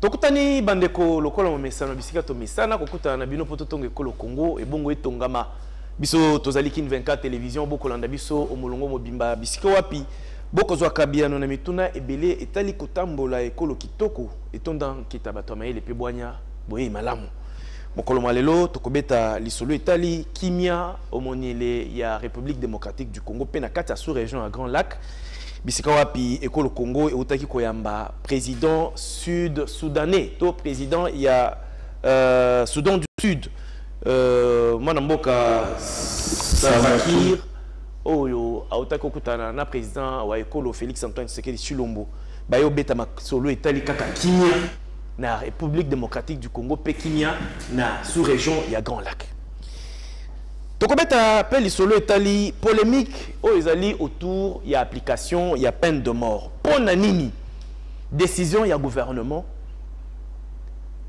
Tokutani bandeko lokola momesano bisika to mesana kokutana na bino poto tonge kolo Congo e bongo etongama biso tozali kin 24 télévision boko landa biso omolongo mobimba bisika wapi boko zwa kabiano na mituna ebele etali kotambola ekolo kitoko etonda kita bato mayele pe bwanya boye malamu mokolo malelo tokobeta lisolo etali kimia omoniele ya République démocratique du Congo pe na kati ya sous-région à Grand Lac bisika wapi ekolo Congo eutaki koyamba président sud-soudanais to président ya Soudan du Sud mwana mboka Savakir oyo autaki kokutana na président wa ekolo Félix Antoine Tshisekedi Tshilombo bayo beta masolo etali kaka kimia na République démocratique du Congo pe kimia na sous-région ya Grand Lac. Tokobeta pe lisolo etali polémique o ezali autour ya application ya peine de mort. Pona nini décision ya gouvernement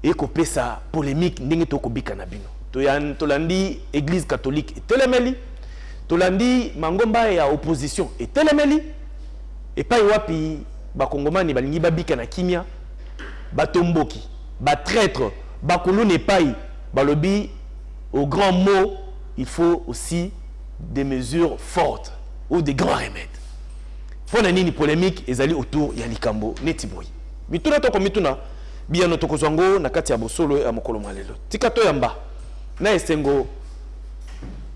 et kopesa polémique ndenge tokobika na bino. Tolandi église catholique etelemeli, tolandi mangomba ya opposition etelemeli et pa wapi ba kongomani balingi babika na kimia batomboki ba traître ba kolone pai balobi au grand mot. Il faut aussi des mesures fortes ou des grands remèdes. Pour une polémique, ils allaient autour de Likambo, Netiboui. Mituna toko mituna, bien notre zongo, na kati ya bosolo ya mokolo malelo. Tikato yamba, na esengo,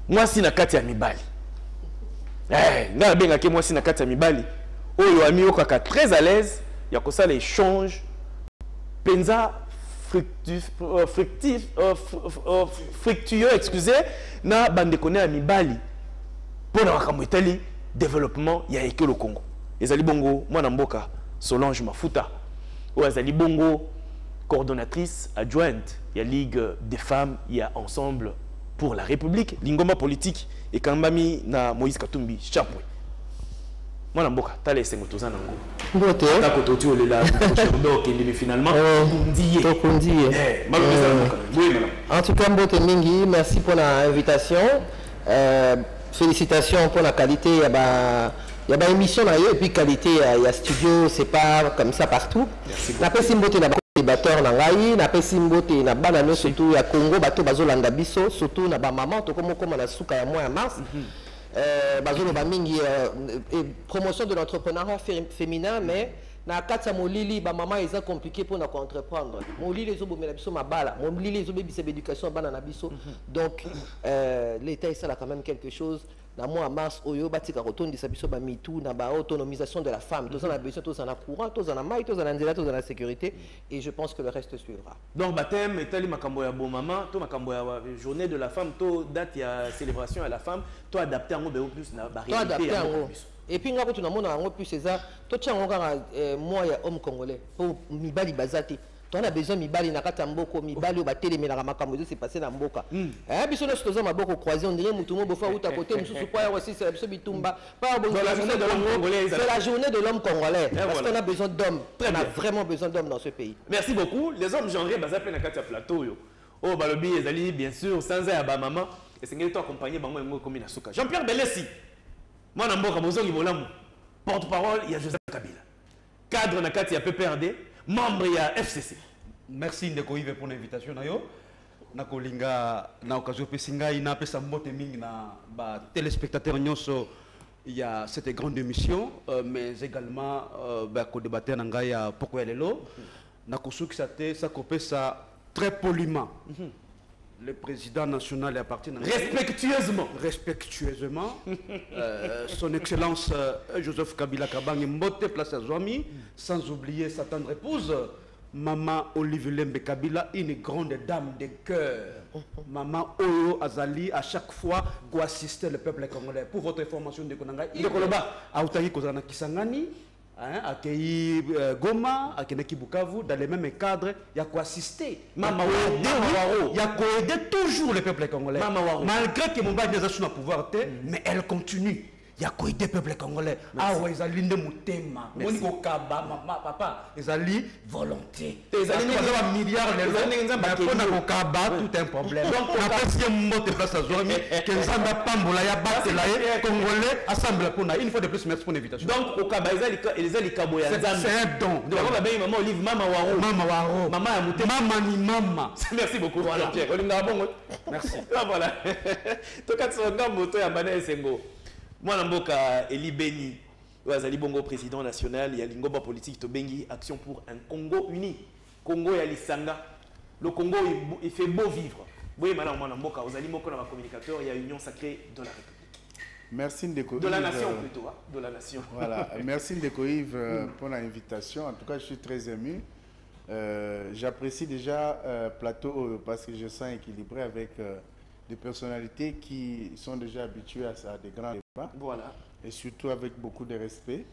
moi si na kati ya mibali. Nga benga ke moi si na kati ya mibali. Oyo ami okaka très à l'aise, ya kosa l'échange, penza fructueux, excusez, na bandekone à mibali pour na développement ya ekolo Congo. Ezali bongo mwana mboka Solange Mafuta ou ezali bongo coordonnatrice adjointe ya Ligue des femmes ya Ensemble pour la République, lingoma politique et kambami na Moïse Katumbi Chapwe. Mwana mboka tala esengo tozana ngo. Mbote. Ta kototi olela donc il finalement Tokundiye. En tout cas mbote mingi, merci pour l'invitation. Félicitations pour la qualité il y a ba émission là et puis qualité il y a studio c'est pas comme ça partout. Na pesi mbote na débatteur na ngai, na pesi mbote na bana no surtout ya Congo bato bazolanda biso surtout na ba maman to comme na suka ya mois ya mars. Promotion de l'entrepreneuriat féminin, mais na kati molili ba maman ils ont compliqué pour nous entreprendre. Molili les obomela biso mabala, molili les obebisa éducation bana na biso. Donc l'état ça là quand même quelque chose. Dans mois mars oyo batika rotondi sa biso ba mitou na ba autonomisation de la femme. Tous en a besoin, tous en a courant, tous en a maille, tous en a nzela, tous en a sécurité et je pense que le reste suivra. Donc baptême etali makambo ya bon maman, to makambo ya journée de la femme, to date ya célébration à la femme, to adapter en gros plus na barrière. Et puis ngako tuna mona ngo plus c'est ça, to tcha ngo moi ya homme congolais pour mibali bazati. On a besoin mibali na kata mboko mibali ba telemela makambo c'est passé na mboka biso no stoza maboko croisé on dirait mutumo bofa uta côté mususu kwa aussi c'est biso bitumba pas bon la journée de l'homme congolais c'est la journée de l'homme congolais parce qu'on a besoin d'hommes on a vraiment besoin d'hommes dans ce pays. Merci beaucoup. Les hommes genrés bazape na kata plateau yo oh balobi ezali bien sûr sans ya ba maman et c'est ngeli accompagner bango ngo comme na suka Jean-Pierre Belesi mwana mboka bozongi bolamu porte-parole il y a Joseph Kabila cadre na kati ya PPRD membre ya FCC. Merci Ndeko Yves pour l'invitation nayo. Nakolinga na occasion pesinga ina pesa mbote mingi na ba téléspectateurs nyonso il y a cette grande émission mais également ba ko débattre na ngai ya poko ya lelo na kusukisa te sa kopesa très poliment. Le président national appartient respectueusement son excellence Joseph Kabila Kabange Mbote place à Zouami sans oublier sa tendre épouse Maman Olive Lembe Kabila, une grande dame de cœur. Maman Oyo Azali à chaque fois pour assister le peuple congolais. Pour votre information de Konanga, il a Autaki Kozana Kisangani, Akei Goma, Akeneki Bukavu, dans les mêmes cadres, il y a quoi assister. Maman Waro, il y a quoi aider toujours le peuple congolais. Malgré que Mumbai n'a pas pouvoir, mais elle continue. ya koide peuple congolais. Ah ouais, ezali nde mutema. Moni ko kaba mama papa, ezali volonté. Ezali ba milliards les lots. Mais pona ko kaba tout un problème. Donc na pesi mbote place azwami que nzamba pambola ya batela ye congolais assemble pona une fois de plus merci pour l'invitation. Donc au kaba ezali kabo ya nzamba. C'est un don. Donc on va bien maman Olive mama waro. Mama waro. Mama ya mutema. Mama ni mama. Merci beaucoup Pierre. Olinga bongo. Merci. Voilà. Tokatso moto ya bana esengo. Moi Mboka Eli Beni, Wazali Bongo président national, il y a l'ingomba politique Tobengi, action pour un Congo uni. Congo ya Lisanga. Le Congo il fait beau vivre. Oui, madame Mboka, Wazali Moko dans la communicateur, il y a Union sacrée de la République. Merci Ndeko. De la nation plutôt, hein, de la nation. Voilà, merci Ndeko Yves pour l'invitation. En tout cas, je suis très ému. J'apprécie déjà Plateau parce que je sens équilibré avec des personnalités qui sont déjà habituées à des grands débats. Voilà. Et surtout avec beaucoup de respect.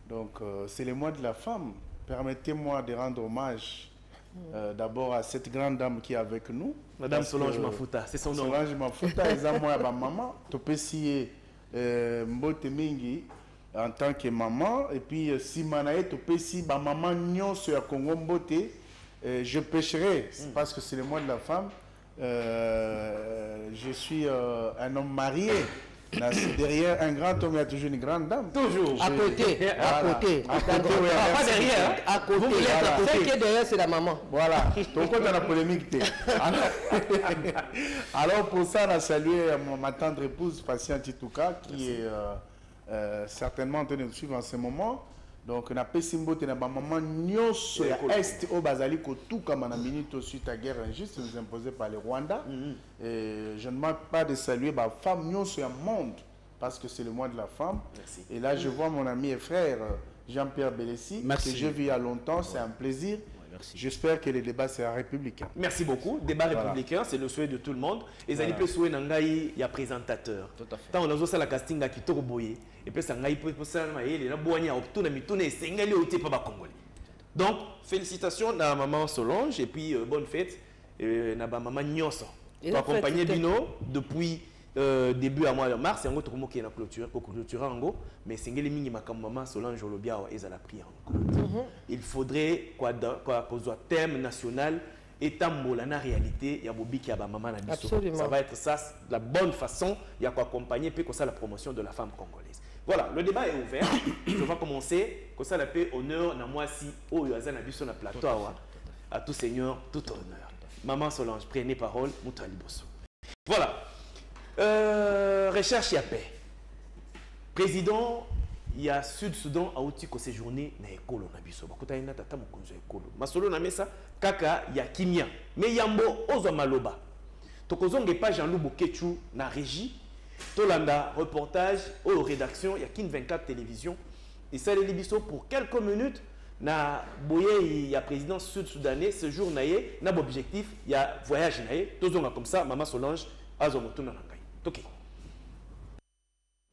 Donc, c'est le mois de la femme. Permettez-moi de rendre hommage d'abord à cette grande dame qui est avec nous. Madame Solange Mafuta, c'est son nom. Solange Mafuta, et moi, ma maman. Topesi Mbote Mingi en tant que maman. Et puis, si Manae Topesi, ma maman Nyonso ya Congo Mbote, je pêcherai parce que c'est le mois de la femme. Je suis un homme marié. Derrière un grand homme, il y a toujours une grande dame. Toujours. À côté. À côté. À côté, oui. Pas derrière. À côté. Vous voulez être à côté. Celle qui est derrière, c'est la maman. Voilà. Donc, on a la polémique. Alors, pour ça, on a salué ma tendre épouse, Patient Titouka, qui est certainement en train de nous suivre en ce moment. Donc, on a Pessimbo, on a maman Nyos, Est, au Bazali, tout comme on a minute suite à la guerre injuste, nous imposée par le Rwanda. Et je ne manque pas de saluer ma femme Nyos et le monde, parce que c'est le mois de la femme. Merci. Et là, je vois mon ami et frère Jean-Pierre Bélessi, que je vis il y a longtemps, c'est un plaisir. J'espère que le débat sera républicain. Merci beaucoup. Débat républicain, c'est le souhait de tout le monde. Et ça peut souhaiter il y a présentateur. Tant on a aussi la casting qui est boyé. Et puis ça peut ça il a boigné au tout na mitone sengeli au pas ba congolais. Donc félicitations à maman Solange et puis bonne fête na ba maman Nyonso. Pour accompagner Bino depuis début à mois de mars, c'est un autre mot qui est la clôture pour clôturer en gros, mais sengeli mingi makam maman Solange Olobia et à la prière. Il faudrait quoi soit thème national et tambola na réalité ya bobiki ya ba maman na biso. Ça va être ça la bonne façon il y a quoi accompagner puis comme ça la promotion de la femme congolaise. Voilà, le débat est ouvert. Je vais commencer comme ça la paix honneur na moi si oh yaza na biso na plateau à tout seigneur tout honneur. Maman Solange prenez parole Moutali Bosso. Voilà. Recherche ya paix. Président il y a Sud-Soudan a outi ko séjourner na ekolo na biso bakota ina tata mokonzo ekolo masolo na mesa kaka ya kimia mais yambo ozo maloba tokozonge pa Jean-Loup Bokechu na régie tolanda reportage aux rédaction il y a Kin 24 télévision et ça les biso pour quelques minutes na boye il y a président sud-soudanais ce jour naé na objectif il y a voyage naé tozonga comme ça maman Solange azomotuna na ngai toki.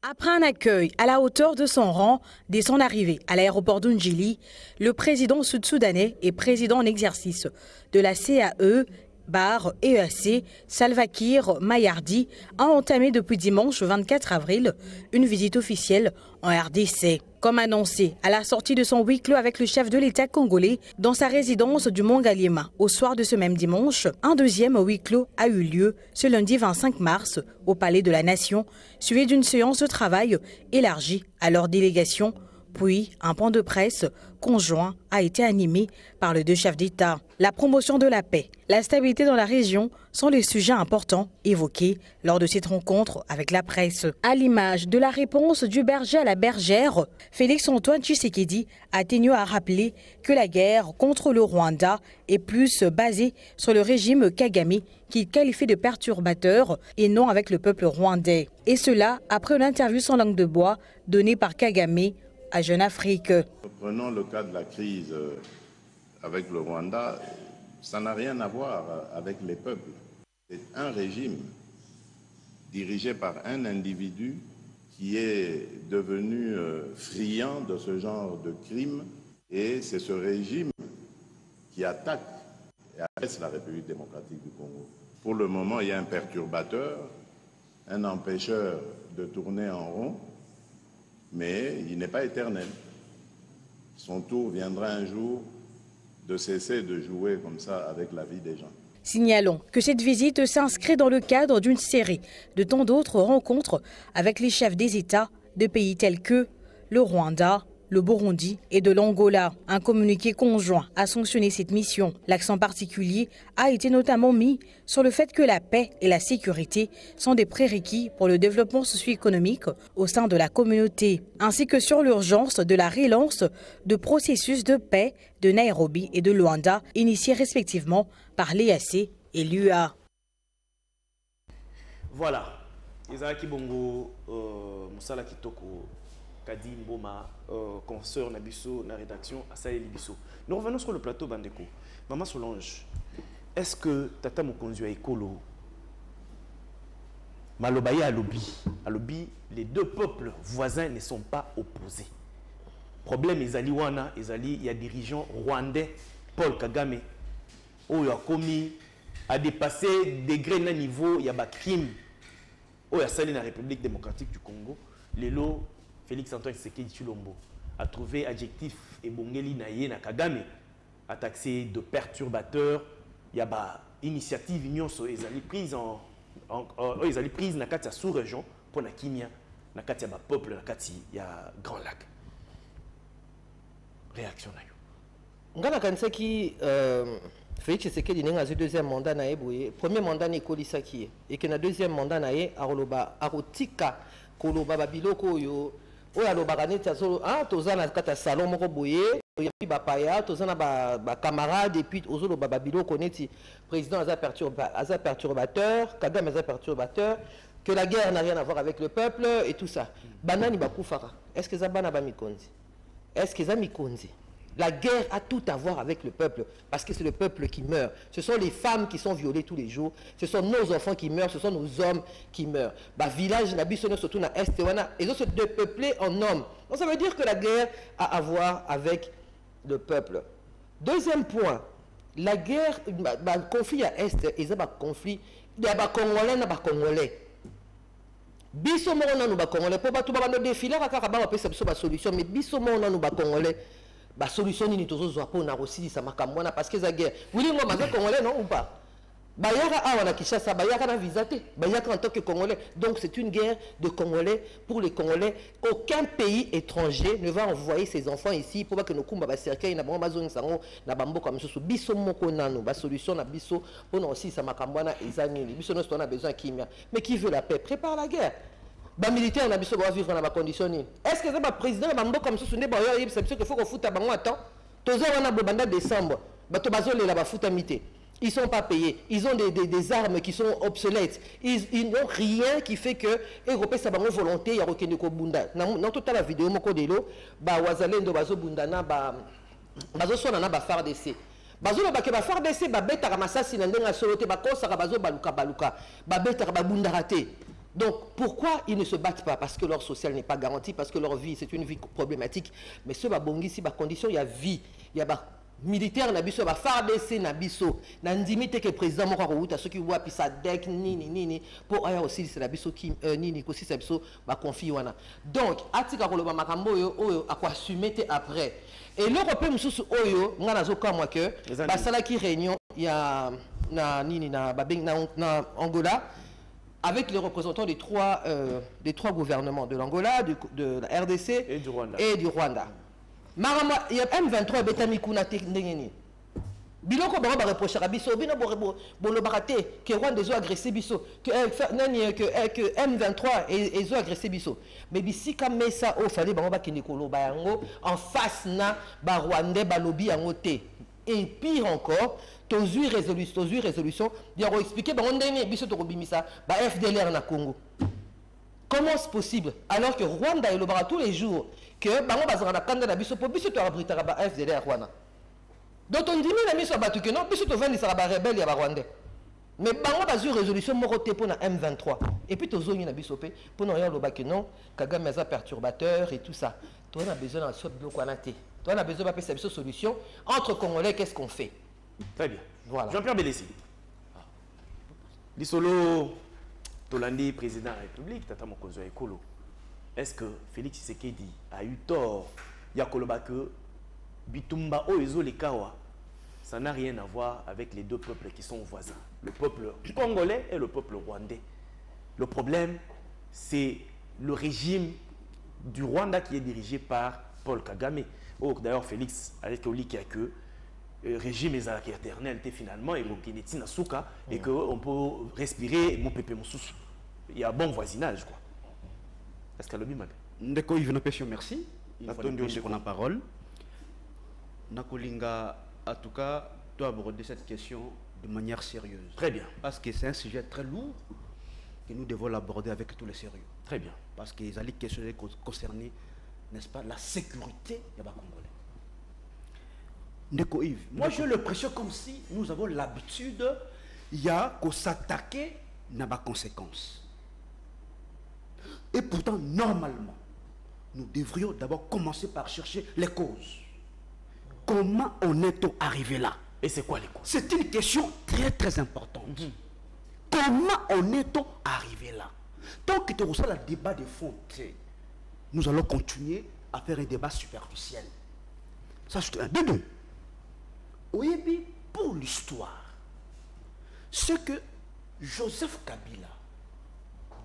Après un accueil à la hauteur de son rang dès son arrivée à l'aéroport d'Unjili, le président sud-soudanais et président en exercice de la CAE, Bar EAC, Salva Kiir Mayardi, a entamé depuis dimanche 24 avril une visite officielle en RDC. Comme annoncé à la sortie de son huis clos avec le chef de l'État congolais dans sa résidence du Mont-Galiema au soir de ce même dimanche, un deuxième huis clos a eu lieu ce lundi 25 mars au Palais de la Nation, suivi d'une séance de travail élargie à leur délégation. Puis, un point de presse conjoint a été animé par les deux chefs d'État. La promotion de la paix, la stabilité dans la région sont les sujets importants évoqués lors de cette rencontre avec la presse. À l'image de la réponse du berger à la bergère, Félix-Antoine Tshisekedi a tenu à rappeler que la guerre contre le Rwanda est plus basée sur le régime Kagame qu'il qualifie de perturbateur et non avec le peuple rwandais. Et cela après une interview sans langue de bois donnée par Kagame à Jeune Afrique. Prenons le cas de la crise avec le Rwanda, ça n'a rien à voir avec les peuples. C'est un régime dirigé par un individu qui est devenu friand de ce genre de crimes et c'est ce régime qui attaque et agresse la République démocratique du Congo. Pour le moment, il y a un perturbateur, un empêcheur de tourner en rond mais il n'est pas éternel. Son tour viendra un jour de cesser de jouer comme ça avec la vie des gens. Signalons que cette visite s'inscrit dans le cadre d'une série de tant d'autres rencontres avec les chefs des États de pays tels que le Rwanda, le Burundi et de l'Angola. Un communiqué conjoint a sanctionné cette mission. L'accent particulier a été notamment mis sur le fait que la paix et la sécurité sont des prérequis pour le développement socio-économique au sein de la communauté, ainsi que sur l'urgence de la relance de processus de paix de Nairobi et de Luanda, initiés respectivement par l'EAC et l'UA. Voilà. Ezaki Bongo, Moussala Kitoko, Kadi Mboma, consoeur Nabiso, na rédaction, Asaye Libiso. Nous revenons sur le plateau Bandeko. Maman Solange, est-ce que Tata Mokonzi a Ekolo, Malobaye à Lobi, les deux peuples voisins ne sont pas opposés. Problème, il y a dirigeant rwandais, Paul Kagame, où il a commis, a dépassé degré d'un niveau, il y a des crimes. Où il y a sali dans la République démocratique du Congo, Lelo, Félix Antoine Tshisekedi Tshilombo a trouvé adjectif et bongeli naye na Kagame, a taxé de perturbateur. Il y a des initiatives union so ezali prise ezali prise na kati ya sous-région pour na kimia na kati ya ba peuple na kati ya Grand Lac. Réaction na yo. Ngana kansaki Félix Tshisekedi n'est pas deuxième mandat na ye, premier mandat ni kolisaki et que na deuxième mandat na ye aroloba arotika koloba babiloko yo oya loba neti azolo tozana kata salon moko boye ya ba paya tozana ba camarades et puis ozolo ba babiloko neti président aza perturbateur, Kagame aza perturbateur, que la guerre n'a rien à voir avec le peuple et tout ça. Banani bakufara. Est-ce que ça bana ba mikonzi? Est-ce que ça mikonzi? La guerre a tout à voir avec le peuple, parce que c'est le peuple qui meurt. Ce sont les femmes qui sont violées tous les jours, ce sont nos enfants qui meurent, ce sont nos hommes qui meurent. Bah, village, surtout dans l'Est, ils ont se dépeuplés en hommes. Donc ça veut dire que la guerre a à voir avec le peuple. Deuxième point, la guerre, le conflit à Est, ils ont un conflit, il y a des Congolais et des Congolais. Biso mo na nous ba Congolais, pour tout ba défiler à Karaba on peut sa solution, mais biso mo na nous ba Congolais. La solution ni tozo pour na aussi ça makamwana parce que la guerre oui ngoma za congolais non ou pas bayaka awana Kinshasa bayaka na visité bayaka en tant que congolais, donc c'est une guerre de congolais pour les congolais. Aucun pays étranger ne va envoyer ses enfants ici pour pas que nos kumba ba cercueil na bomba zone sango na bambo comme ça biso moko nano ba solution na biso pour na aussi ça makamwana ezani biso nous on a besoin kimia, mais qui veut la paix prépare la guerre. Les militaires na biso ba vivre dans ma condition. Est-ce que le président bambo comme ça sonné ba yo c'est qu'il faut qu'on foute bango attends tozo wana bobanda décembre bato bazo lela ba futa mité, ils sont pas payés, ils ont des armes qui sont obsolètes, ils n'ont rien qui fait que européen sa bango volonté ya rokende ko bunda dans toute la vidéo moko delo ba wazalendo bazo bundana ba bazo sona na ba FARDC bazo ba ke ba FARDC ba beta ka masasi na ndenga solote ba kosa ka bazo baluka ba beta ba bundaraté. Donc, pourquoi ils ne se battent pas? Parce que leur social n'est pas garanti, parce que leur vie, c'est une vie problématique. Mais ce babongi, si condition, il y a vie, il y a militaire, nabiso, ba FARDC, nabiso, nandimite que le président moko routa, ceux qui voient puis ça deck nini pour aya aussi c'est nabiso qui nini aussi c'est nabiso ba confie wana. Donc, atika ko lo ba makambo yo a quoi assumer après. Et l'Européen mususu oyo ngana zo ka moi que ba sala qui réunion il y a na nini na babeng na Angola, avec les représentants des trois gouvernements, de l'Angola, de la RDC et du Rwanda. Il y a M23 Betamikuna Teknengeni. Biloko ba reprocher à biso bino bo barate que Rwanda a agressé biso que M23 ils ont agressé biso. Mais bisi comme ça au fallait ba kini koloba yango en face na ba Rwandais ba lobby yango te. Et pire encore, tozui résolution, il a expliqué FDLR na Congo. Comment c'est possible alors que Rwanda est le bras tous les jours que bango bazana kanda na biso pour biso to abritara ba FDLR Rwanda. Donc on dit na biso batu que non biso to vandi sera ba rebelle ya ba Rwandais. Mais bango bazu résolution moroté pour na M23 et puis tozongi na biso pe pour non rien loba que non Kagame za perturbateur et tout ça. Toi on a besoin de ce bloc anaté. Toi on a besoin de faire solution entre Congolais, qu'est-ce qu'on fait? Très bien. Voilà. Jean-Pierre Bélessi. Lisolo Tolandi, président de la République, Tata Mokonzo Ekolo. est-ce que Félix Tshisekedi a eu tort? Il y a que Bitumba Oezo Lekawa, ça n'a rien à voir avec les deux peuples qui sont voisins, le peuple congolais et le peuple rwandais. Le problème, c'est le régime du Rwanda qui est dirigé par Paul Kagame. Oh, d'ailleurs, Félix, avec Oli qui a que régime éternel finalement et et qu'on peut respirer mon pépé mon sous. Il y a un bon voisinage quoi. Est-ce qu'elle a bien? Ndeko Yves Napession, merci. Il faut qu'on la parole. Nakolinga, en tout cas, doit aborder cette question de manière sérieuse. Très bien. Parce que c'est un sujet très lourd que nous devons l'aborder avec tout le sérieux. Très bien. Parce que les questions concernées, n'est-ce pas, la sécurité des Congolais. Ndeko Yves, moi j'ai l'impression comme si nous avons l'habitude, il y a qu'au s'attaquer n'a pas conséquence. Et pourtant, normalement, nous devrions d'abord commencer par chercher les causes. Comment on est-on arrivé là? Et c'est quoi les causes? C'est une question très très importante. Comment on est-on arrivé là? Tant que tu reçois le débat de fond, nous allons continuer à faire un débat superficiel. Ça, c'est un deux. Oui, pour l'histoire, ce que Joseph Kabila,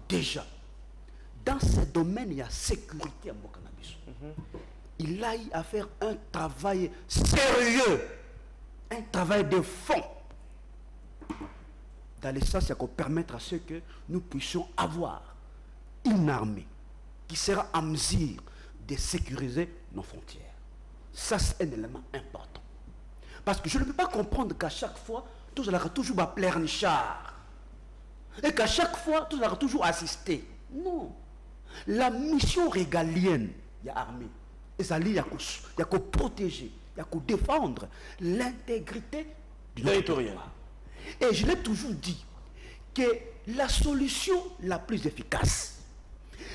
déjà, dans ce domaine, il y a sécurité à Mokanabiso. Il a eu à faire un travail sérieux, un travail de fond. Dans le sens, c'est qu'on permettre à ce que nous puissions avoir une armée qui sera en mesure de sécuriser nos frontières. Ça, c'est un élément important. Parce que je ne peux pas comprendre qu'à chaque fois, tout cela toujours à pleurnichard. Et qu'à chaque fois, tout cela toujours assister. Non. La mission régalienne, il y a armée. Et ça, il y a qu'à protéger, il y a qu'à défendre l'intégrité du territoire. Et je l'ai toujours dit que la solution la plus efficace,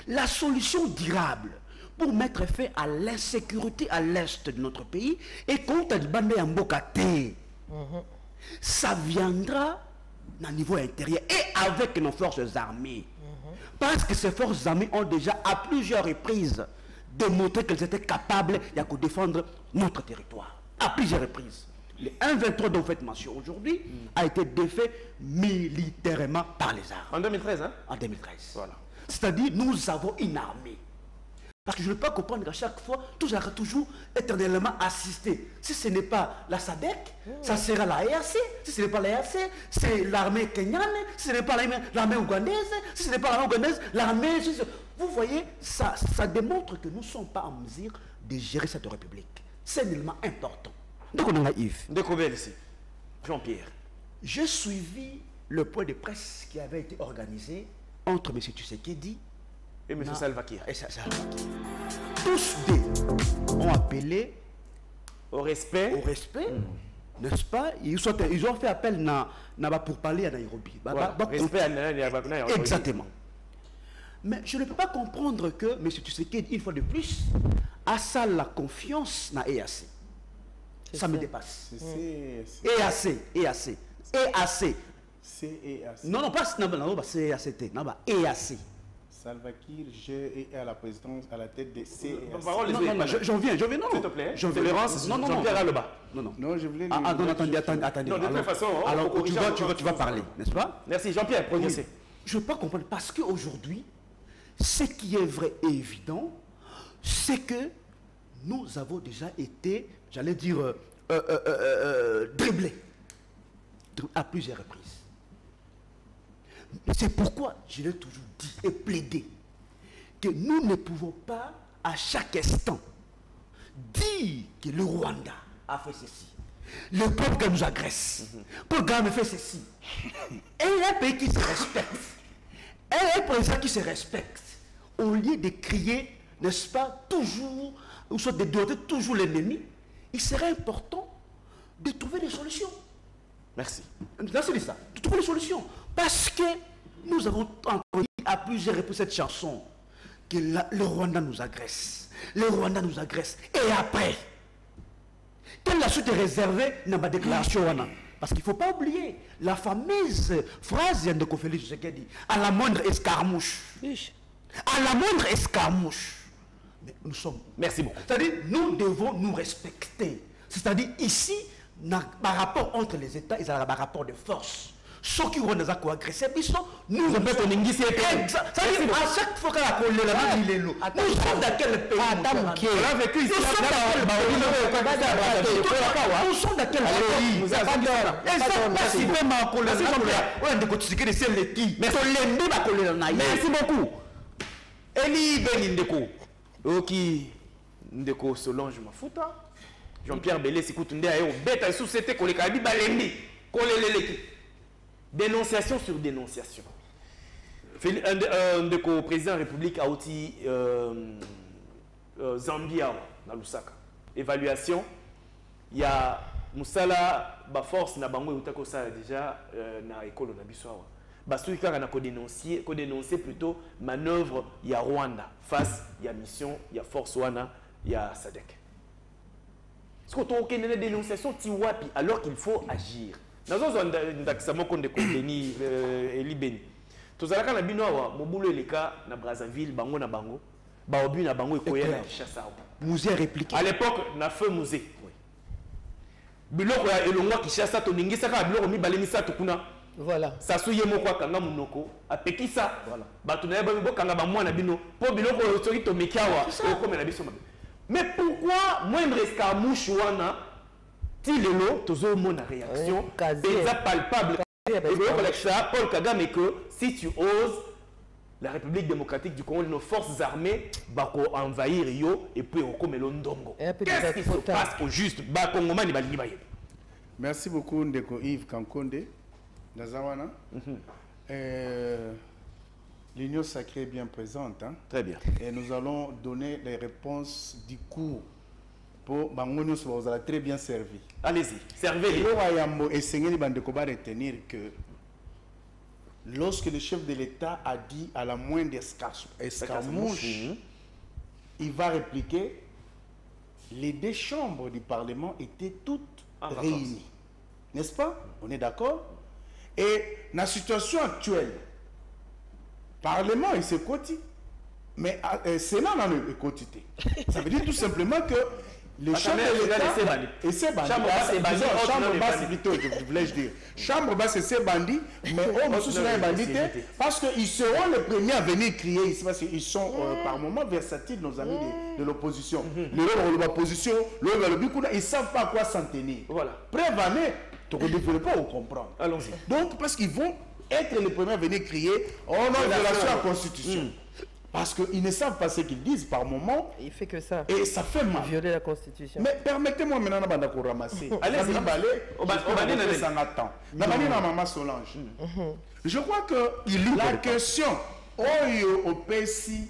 la solution durable pour mettre fin à l'insécurité à l'est de notre pays et quand ça viendra au niveau intérieur et avec nos forces armées. Parce que ces forces armées ont déjà à plusieurs reprises démontré qu'elles étaient capables de défendre notre territoire. À plusieurs reprises. Le 1-23 dont vous faites mention aujourd'hui a été défait militairement par les armes. En 2013, hein? En 2013. Voilà. C'est-à-dire, nous avons une armée. Parce que je ne veux pas comprendre qu'à chaque fois, tout ça va toujours éternellement assisté. Si ce n'est pas la SADC, ça sera la EAC. Si ce n'est pas la EAC, c'est l'armée kenyane. Si ce n'est pas l'armée ougandaise, si ce n'est pas l'armée ougandaise, l'armée... Vous voyez, ça démontre que nous ne sommes pas en mesure de gérer cette république. C'est un élément important. Donc on a Yves. Découvert ici. Jean-Pierre. J'ai suivi le point de presse qui avait été organisé entre M. Tshisekedi et M. Salva Kiir. Tous deux ont appelé au respect. N'est-ce pas? Ils ont fait appel pour parler à Nairobi. Respect à Nairobi. Exactement. Mais je ne peux pas comprendre que M. Tshisekedi, une fois de plus, a ça la confiance dans EAC. Ça me dépasse. EAC. Non, pas c'est EACT. Non, EAC. Salva Kiir, j'ai à la présidence, à la tête de CEAC. J'en viens. Non, s'il te plaît. Tolérance, non. Jean-Pierre Alba. Non, je voulais... attendez. Non, de toute façon, alors tu vas parler, n'est-ce pas? Merci, Jean-Pierre, prononcez. Je ne peux pas comprendre, parce qu'aujourd'hui, ce qui est vrai et évident, c'est que nous avons déjà été, j'allais dire, dribblés à plusieurs reprises. C'est pourquoi je l'ai toujours dit et plaidé que nous ne pouvons pas à chaque instant dire que le Rwanda a fait ceci, le peuple nous agresse, Paul Kagame fait ceci. Et il y a un pays qui se respecte, et un président qui se respecte, au lieu de crier, n'est-ce pas, toujours, ou soit de doter toujours l'ennemi, il serait important de trouver des solutions. Merci. Là, c'est ça, de trouver des solutions. Parce que nous avons entendu à plusieurs reprises cette chanson que le Rwanda nous agresse. Le Rwanda nous agresse. Et après, quelle la suite est réservée dans ma déclaration? Parce qu'il ne faut pas oublier la fameuse phrase de Félix Tshisekedi, à la moindre escarmouche. À la moindre escarmouche, mais nous sommes. Merci beaucoup. C'est-à-dire, nous devons nous respecter. C'est-à-dire, ici, par rapport entre les États, il y a un rapport de force. Ceux qui ont des accords agressés, nous sommes. C'est-à-dire, à chaque fois qu'on a collé la main, il est lourd. Nous sommes dans quel pays? On a vécu ici. Nous sommes dans quel pays? Nous sommes Merci beaucoup. Eli Beni Ndeko. Oki Ndeko Solange Mafuta. Jean-Pierre Belé Sikutunde Ayo. Beta société Kolekabi Balendi. Koleleleki. Dénonciation sur dénonciation. Ndeko président de la République a aussi Zambia na Lusaka. Évaluation. Il y a Moussala ba force na bango utako ça déjà na école na biso. Basui kaka na dénoncer plutôt manœuvre ya Rwanda face ya mission ya force wana ya SADC. Est-ce que tu as une dénonciation tiwapi alors qu'il faut agir? Nous avons un contenu Elibeni. Tous les cas na bino wa mobulo eleka na Brazzaville bango na bango ba obu na bango ekoya na Kinshasa. Musée répliqué. À l'époque na feu musée. Biloko ya elongwa Kinshasa to ningisa ka biloko mi balemisa tukuna. Voilà. Ça souye moko kanga munoko apekisa. Voilà. Batu na ba kanga ba mwana bino po biloko soki to mekiawa okome na biso mabe. Mais pourquoi moindre escarmouche wana tilelo tozo mona réaction déjà palpable et Paul Kagame que si tu oses la République démocratique du Congo nos forces armées bako envahir yo et puis okomelo ndongo. Qu'est-ce qui se passe au juste ba Kongomani balingi baye? Merci beaucoup Ndeko Yves Kankonde Nazawana. L'Union sacrée est bien présente. Hein? Très bien. Et nous allons donner les réponses du cours pour Bangonio vous allez très bien servi. Allez-y, servez-les. Et Seigneur Bandekoba retenir que lorsque le chef de l'État a dit à la moindre escarmouche, il va répliquer, les deux chambres du Parlement étaient toutes réunies. N'est-ce pas? On est d'accord? Et dans la situation actuelle, Parlement, il se quotidie. Mais Sénat, n'a pas quotidie. Ça veut dire tout simplement que les chambres de l'État et ces bandits, chambre basse plutôt, je voulais dire. Chambre basse et ces bandits, mais on sous la bandité, parce qu'ils seront les premiers à venir crier ici, parce qu'ils sont par moments versatiles, nos amis de l'opposition. L'opposition, ils ne savent pas à quoi s'en tenir. Voilà. Prévenez, tu ne peux pas comprendre. Allons-y. Donc, parce qu'ils vont être les premiers à venir crier « Oh non, violation à la Constitution ». Parce qu'ils ne savent pas ce qu'ils disent par moment. Il fait que ça. Et ça fait mal. Violer la Constitution. Mais permettez-moi maintenant de ramasser. Allez-y, Maman Solange. Je crois que la question au PSI,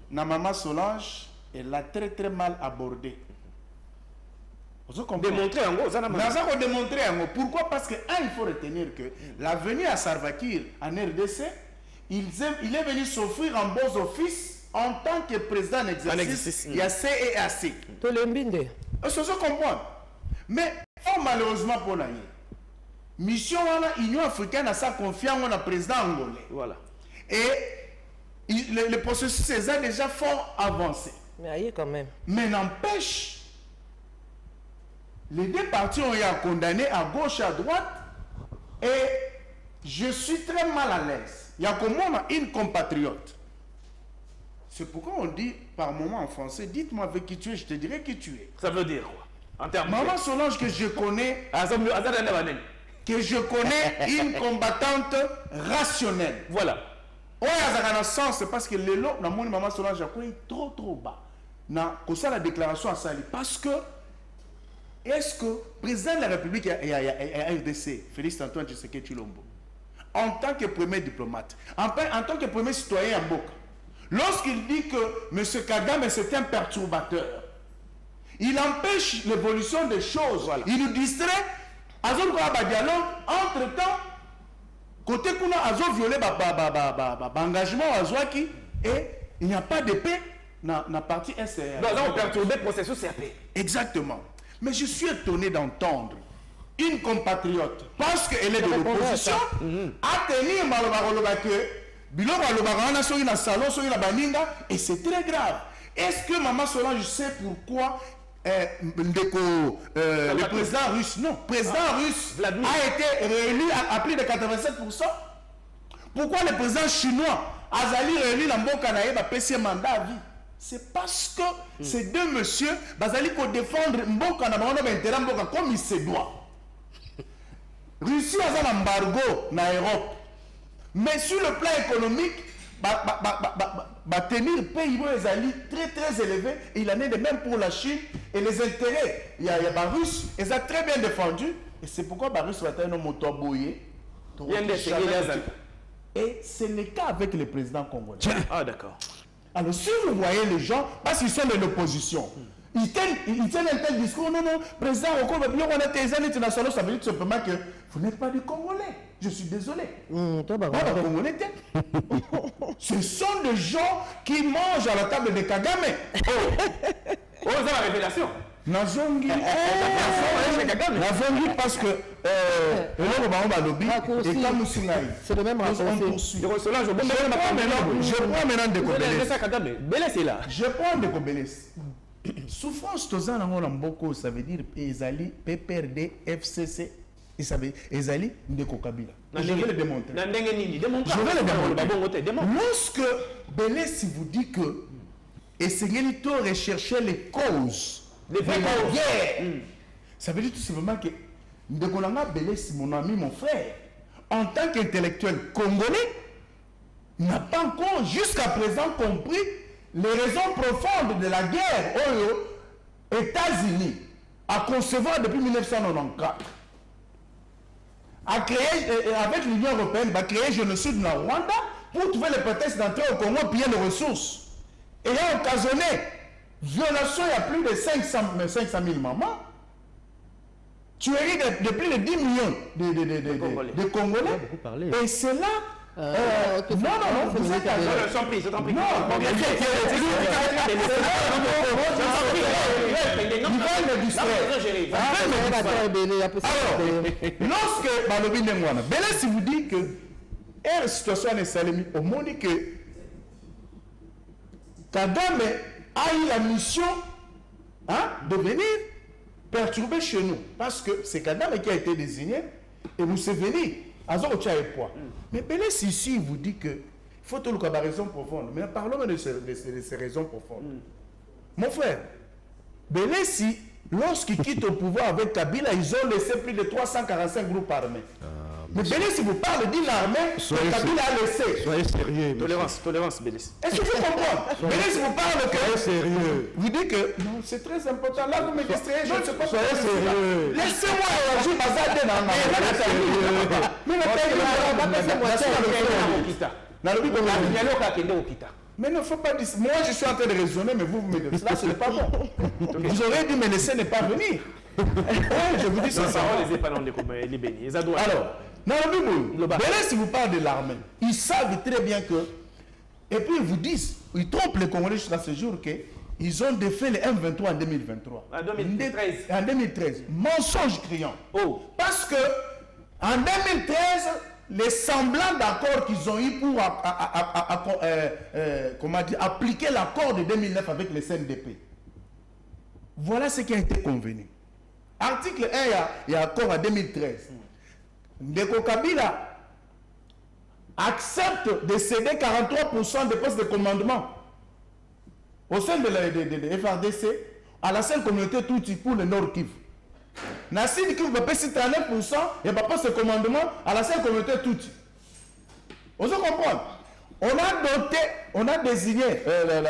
Maman Solange, elle l'a très très mal abordée. Démontrer en gros, ça n'a pas démontrer en gros. Pourquoi? Parce que, il faut retenir que la venue à Salva Kiir en RDC, il est venu s'offrir en bons offices en tant que président en exercice. Il y a CEAC. Tout le monde. Est-ce que je comprends? Mais, malheureusement pour la mission de l'Union africaine a sa confiance dans le président angolais. Voilà. Et le processus est déjà fort avancé. Mais aïe quand même. Mais n'empêche, les deux partis ont été condamnés à gauche et à droite. Et je suis très mal à l'aise. Il y a comme moi une compatriote. C'est pourquoi on dit par moment en français, dites-moi avec qui tu es, je te dirai qui tu es. Ça veut dire quoi? En termes Maman Solange que je connais, une combattante rationnelle. Voilà. Oh, il y a un sens, c'est parce que les lots, dans mon Maman Solange, j'ai trop bas. Comme ça, la déclaration à Sali. Parce que, est-ce que le président de la République et à RDC, Félix Antoine Tshisekedi Tshilombo, en tant que premier diplomate, en tant que premier citoyen à Mboka, lorsqu'il dit que M. Kagame c'est un perturbateur, il empêche l'évolution des choses, voilà. Il nous distrait, Azo dialogue, entre-temps, côté Kuna Azo violé l'engagement Azouaki, et il n'y a pas de paix dans la partie SR. Donc on perturbe le processus CAP. Exactement. Mais je suis étonné d'entendre une compatriote, parce qu'elle est de l'opposition, à tenir Malobakoloba que biloko alobaka wana soki na salon soki na baninga et c'est très grave. Est-ce que Maman Solange sait pourquoi le président russe, non, président russe Vladimir a été réélu à plus de 87%? Pourquoi le président chinois Azali réélu dans Mboka na yeba PC mandat à vie? C'est parce que ces deux messieurs bazali ko défendre Mboka na bango intérêt Mboka comme il se doit. Russie a un embargo en Europe, mais sur le plan économique tenir le pays très très élevé, et il en est de même pour la Chine et les intérêts. Il y a les Russes, ils ont très bien défendu, et c'est pourquoi les Russes va être un motoboyé. Et ce n'est qu'avec le président congolais. Ah d'accord. Alors si vous voyez les gens, parce qu'ils sont de l'opposition, ils tiennent un tel discours, non, président, ça veut dire tout simplement que vous n'êtes pas des Congolais. Je suis désolé. Congolais, ce sont des gens qui mangent à la table de Kagame. Oh, c'est la révélation. Nazongi parce que c'est le même raccourci. Je prends maintenant de Kobélès. Je prends de Kobélès. Souffrance tozana ngona mboko, ça veut dire ezali PPRD FCC et ça veut ezali ndeko Kabila. Je vais le démontrer. Je vais le démontrer. Lorsque Bélès vous dit que essayez de rechercher les causes de la guerre, ça veut dire tout simplement que ndeko nanga Bélès, mon ami, mon frère, en tant qu'intellectuel congolais, n'a pas encore jusqu'à présent compris les raisons profondes de la guerre aux États-Unis à concevoir depuis 1994, a créé avec l'Union européenne, a créé génocide dans Rwanda pour trouver le prétexte d'entrer au Congo piller les ressources et a occasionné violation il y a plus de 500 000 mamans, tuerie de plus de 10 millions de Congolais. Et c'est là. Non, vous êtes à lorsque Balobi Nengwana, Bélès vous dit que la situation est salémie, au monde que Kagame a eu la mission de venir perturber chez nous. Parce que c'est Kagame qui a été désigné et Museveni. Mais Bélès ici vous dit que il faut tout le cas raison profonde. Mais parlons de ces raisons profondes. Mon frère, Bélès, lorsqu'il quitte au pouvoir avec Kabila, ils ont laissé plus de 345 groupes armés. Mais Bélès, vous parle d'une armée que Kabila a laissé. Soyez sérieux. Tolérance, Bélès. Est-ce que vous comprenez? Bélès vous parle que... Soyez sérieux. Vous dites que... Non, c'est très important. Là, vous me distrayez, je ne sais pas... Soyez sérieux. Laissez-moi réagir, mais ne faut pas dire... Moi, je suis en train de raisonner, mais vous me dites... Là, ce n'est pas bon. Vous aurez dû me laisser ne pas venir. Je vous dis ça. Alors, si vous parlez de l'armée, ils savent très bien que... Et puis ils vous disent, ils trompent les Congolais jusqu'à ce jour qu'ils ont défait le M23 en 2023. En 2013. En 2013. Mensonge criant. Oh. Parce que en 2013, les semblants d'accords qu'ils ont eu pour appliquer l'accord de 2009 avec le CNDP. Voilà ce qui a été convenu. Article 1, il y a accord en 2013. Ndeko Kabila accepte de céder 43% des postes de commandement au sein de la FRDC à la seule communauté Tutsi pour le Nord Kivu. Nassine Kivu va payer 39% et va passer le commandement à la seule communauté Tutsi. On se comprend. On a désigné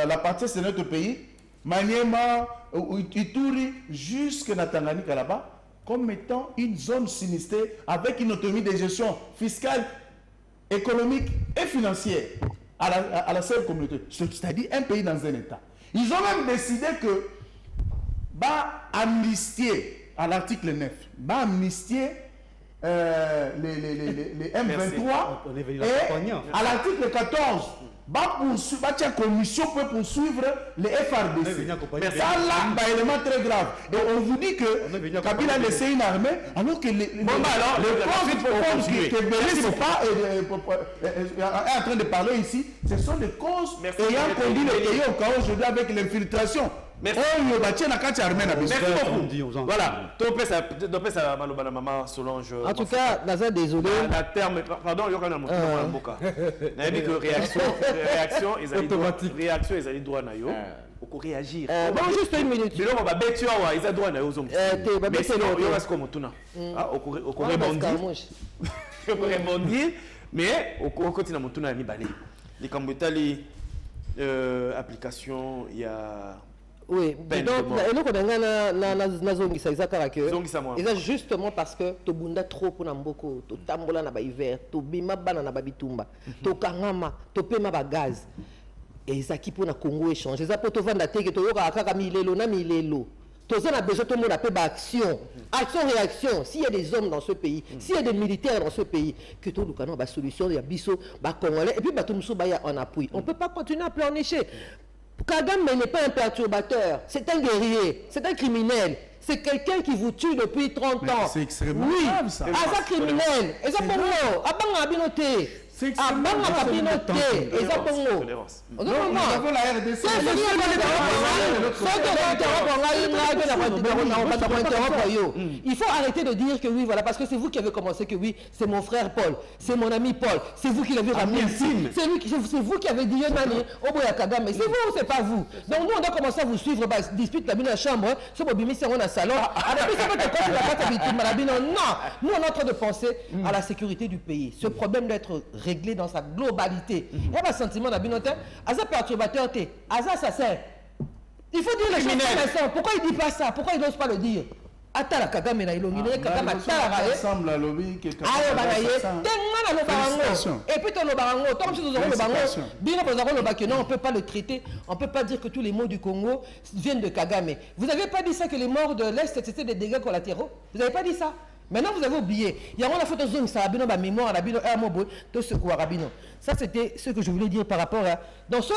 la partie de notre pays, Maniema, Ituri, jusqu'à Tanganyika là-bas, comme étant une zone sinistrée avec une autonomie de gestion fiscale, économique et financière à la seule communauté. C'est-à-dire un pays dans un État. Ils ont même décidé que amnistier à l'article 9, amnistier les M23 et à l'article 14, la commission peut poursuivre les FRDC. Mais ça là, c'est un élément très grave. Et on vous dit que Kabila a laissé une armée alors que les causes que Bélé est en train de parler ici, ce sont des causes ayant conduit le pays au chaos aujourd'hui avec l'infiltration. Merci beaucoup. Voilà. Solange. En tout cas, Naza, désolé. La terme, pardon, il y a un boca. Réaction, réaction, ils allaient droit nayo. Pour réagir. Bon, juste une minute. Mais là, on va bêter, ils ont droit nayo. Mais sinon, il y aura ce qu'on tourne. On rebondir, mais on continue à monter à mi-balé. Les Cambotali, application, il y a. Oui, donc, c'est justement parce que tu bunda trop pour Namboko, tu tambola na ba hiver, tu bima bana na babitumba, tu kangama, tu pema ba gaz. Et ça qui pour na Congo échange, ça pour te vendre la teke, tu yoka kaka milelo na milelo. Tu as besoin de tout le monde appelle action, action-réaction. S'il y a des hommes dans ce pays, s'il y a des militaires dans ce pays, que tout le monde a une solution, il y a biso, congolais, et puis tout le monde en appui. On ne peut pas continuer à pleurnicher. Kagame n'est pas un perturbateur, c'est un guerrier, c'est un criminel. C'est quelqu'un qui vous tue depuis 30 ans. C'est extrêmement grave ça. C'est un criminel. Et ça pour moi, abang abinoté. C'est extrêmement abinoté. Et ça pour moi. Nous avons la RDC. Il faut arrêter de dire que oui, voilà, parce que c'est vous qui avez commencé que oui, c'est mon frère Paul, c'est mon ami Paul, c'est vous qui l'avez ramené ici. C'est vous qui avez dit Yonani, Oboya Kagame, mais c'est vous ou c'est pas vous? Donc nous, on doit commencer à vous suivre, dispute la bine à la chambre, ce Bobimi, c'est on a salon. Non, nous, on est en train de penser à la sécurité du pays. Ce problème doit être réglé dans sa globalité. Il y a un sentiment d'abinoté, Aza perturbateur, Aza assassin. Il faut dire les choses comme ça. Pourquoi il ne dit pas ça? Pourquoi il n'ose pas le dire? Attends, la Kagame na ilongine, Kagame atala ensemble à lobby quelqu'un. Et puis ton barango, tant que nous aurons le barango, bien nous avons le bac, non, on ne peut pas le traiter, on ne peut pas dire que tous les mots du Congo viennent de Kagame. Vous n'avez pas dit ça que les morts de l'Est c'était des dégâts collatéraux? Vous n'avez pas dit ça? Maintenant, vous avez oublié. Il y a une photo zone, ça a ma mémoire, tout ce qu'on a. Ça, c'était ce que je voulais dire par rapport à. Dans ce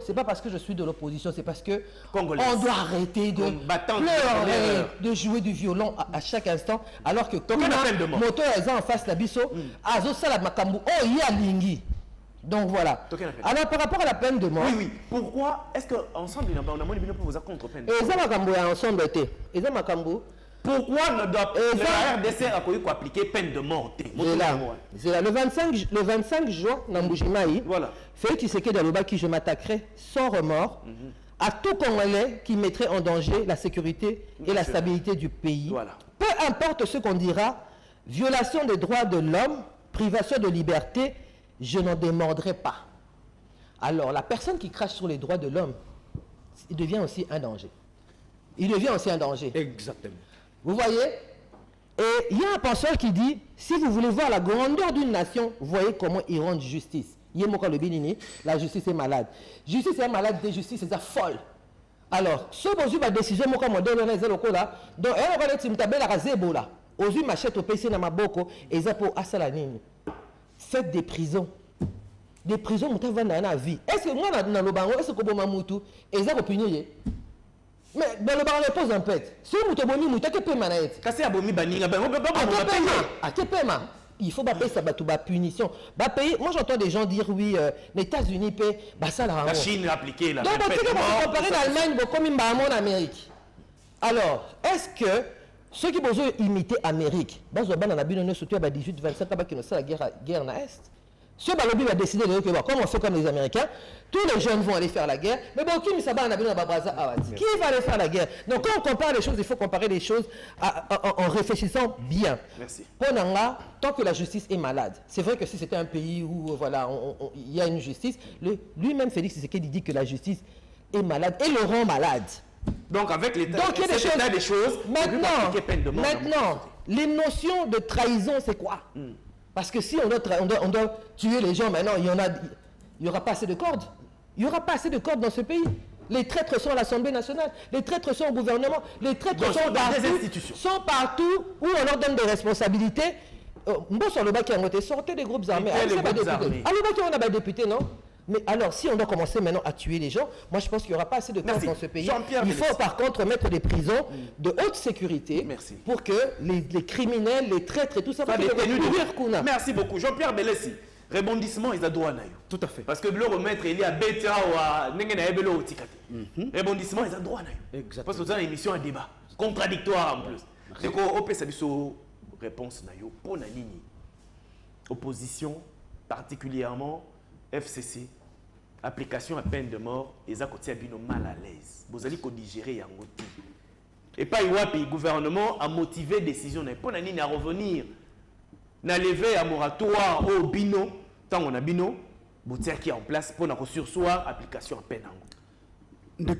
c'est pas parce que je suis de l'opposition, c'est parce que on doit arrêter de pleurer, de jouer du violon à chaque instant, alors que quand moto est en face la biso, azo sala makambu, oh il y a lingi. Donc voilà. Alors par rapport à la peine de mort. Oui, oui. Pourquoi est-ce qu'ensemble, on a moins de pour vous à contre peine? Et ça makambu ensemble été. Et ça makambu. Pourquoi ne doit la RDC appliquer peine de mort? C'est là. Le 25 juin, Nambujimaï, Félix Tshisekedi Aloba qui je m'attaquerai sans remords à tout Congolais qui mettrait en danger la sécurité et la stabilité du pays. Voilà. Peu importe ce qu'on dira, violation des droits de l'homme, privation de liberté, je n'en démordrai pas. Alors, la personne qui crache sur les droits de l'homme, il devient aussi un danger. Il devient aussi un danger. Exactement. Vous voyez? Et il y a un penseur qui dit, si vous voulez voir la grandeur d'une nation, voyez comment ils rendent justice. La justice est malade. Justice est malade, des justices c'est folle. Alors, ce que la décision, donc elle va être une table à Zebola. Ozu machette au PC na maboko et ça pour Asalanini. Faites des prisons. Des prisons, vous avez une vie. Est-ce que moi, dans le bango, est-ce que vous avez tout et ça vous punissez? Mais dans le bango, pose un pet. Si vous avez un pet, vous avez un pet. Il faut payer ça, punition. Moi, j'entends des gens dire oui, les États-Unis paient, ça la Chine a appliqué la donc, vous comparez l'Allemagne comme en Amérique. Alors, est-ce que ceux qui veulent imiter l'Amérique, dans la Bible, surtout à 18-25 ans, qui ne sait la guerre dans l'Est, ceux qui va décider de dire comment on fait comme les Américains, tous les jeunes vont aller faire la guerre, mais bon, qui va aller faire la guerre? Donc quand on compare les choses, il faut comparer les choses en réfléchissant bien. Merci. Tant que la justice est malade, c'est vrai que si c'était un pays où voilà, il y a une justice, lui-même Félix Tshisekedi dit que la justice est malade et le rend malade. Donc avec l'État, donc il y a des choses. Maintenant, les notions de trahison, c'est quoi? Parce que si on doit tuer les gens maintenant, il n'y aura pas assez de cordes. Il n'y aura pas assez de cordes dans ce pays. Les traîtres sont à l'Assemblée nationale, les traîtres sont au gouvernement, les traîtres Donc, sont partout où on leur donne des responsabilités. Mbosso Lobaki a voté, sortez des groupes armés. Les groupes armés. Lobaki, on a des députés, non? Mais alors, si on doit commencer maintenant à tuer les gens, moi je pense qu'il n'y aura pas assez de temps dans ce pays. Il faut par contre mettre des prisons de haute sécurité pour que les criminels, les traîtres et tout ça... Merci beaucoup. Jean-Pierre Belessi, rebondissement, ils ont droit. Tout à fait. Parce que le remettre, il y a Beta ou Nengena Otikate. Rebondissement, ils ont droit. Exactement. Parce que c'est une émission à débat, contradictoire en plus. C'est qu'on peut savoir réponse pour la ligne. Opposition, particulièrement FCC, application à peine de mort, et ça côté abino mal à l'aise. Vous allez digérer yango. Et pas le gouvernement a motivé décision pour la ligne à revenir. Na levé à moratoire au bino, tant on a bino, boutique qui est en place pour notre sursoir application à peine. Une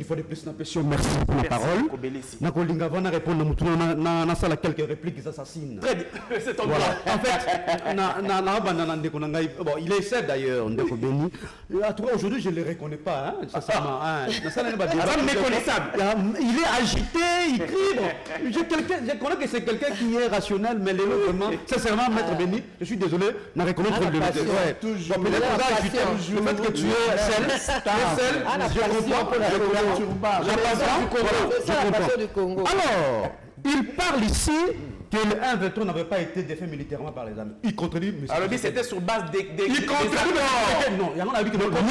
fois de plus, merci pour la parole. Nakolinga va répondre à quelques répliques assassines. Très bien, c'est ton droit. En fait, il essaie d'ailleurs, aujourd'hui je ne le reconnais pas. Il est agité, il crie. Je connais que c'est quelqu'un qui est rationnel, mais les autres, vraiment, sincèrement, Maître Béni, je suis désolé, n'a reconnaître le fait que tu es seul, alors, il parle ici que le 1-23 n'avait pas été défait militairement par les armées. Il contredit. Alors, c'était sur base des il contredit. Non, il y a un avis que maintenant,